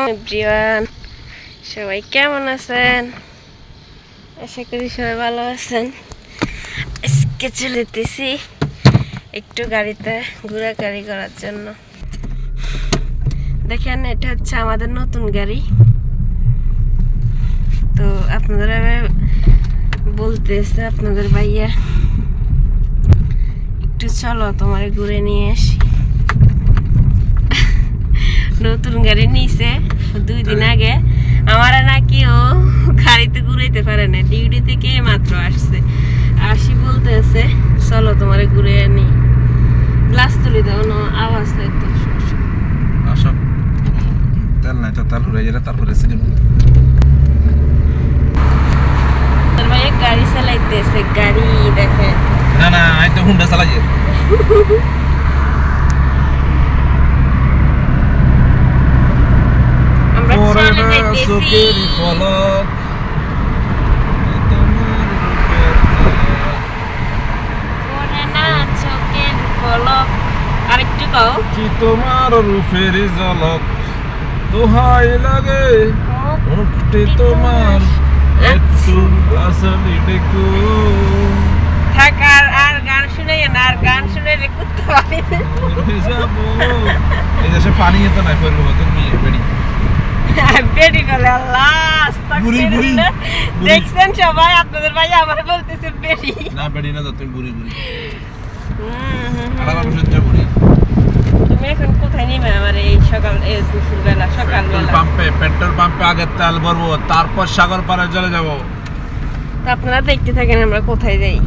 Everyone, সবাই কেমন আছেন? আশা করি সবাই ভালো আছেন। আজকে চলেতেছি একটু গাড়িতে ঘোরাঘুরি করার জন্য। দেখেন, এটা হচ্ছে আমাদের নতুন গাড়ি। তো আপনারা বলতেছে আপনাদের ভাইয়া একটু চলো তোমার ঘুরে নিয়ে আসি। নতুন গাড়ি নিয়েছে 2 দিন আগে। আমার নাকি ও গাড়িতে ঘুরাইতে পারে না, ডিউটি থেকে মাত্র আসছে। আসি বলতেছে চলো তোমার ঘুরে আনি। গ্লাস তুলি দাও না, আওয়াজ হয় তো। আসো, তেল নাই তো, তেল হয়ে গেলে তারপরে সিনেমা। তোর ভাই গাড়ি চালাইতেছে, গাড়ি দেখে না না, আমি তো হুন্ডা চালাই। আমরা চলে যাইতেছি। ফলক পড়ে না চোখের পলক। আরেকটু কও। কি তোমার রূপের ঝলক, দোহাই লাগে মুক্তি তোমার একটু আসলি দেখো। থাক, আর গান শুনাই না, আর গান শুনাইলে কুত্তা পারি। এই দেশে পানি এত নাই, পড়বো তুমি বেড়ি বেডি গলে আল্লাহ বুড়ি বুড়ি দেখছেন সবাই, আপনাদের ভাই আমার বলতেছে বেডি। না বেড়ি না, তুমি বুড়ি বুড়ি আলাদা বসে বুড়ি। তুমি এখন কোথায় নিবে আমার এই সকাল, এই দুপুরবেলা সকালবেলা? পেট্রোল পাম্পে আগে তেল ভরবো, তারপর সাগর পাড়ে চলে যাবো। তো আপনারা দেখতে থাকেন আমরা কোথায় যাই।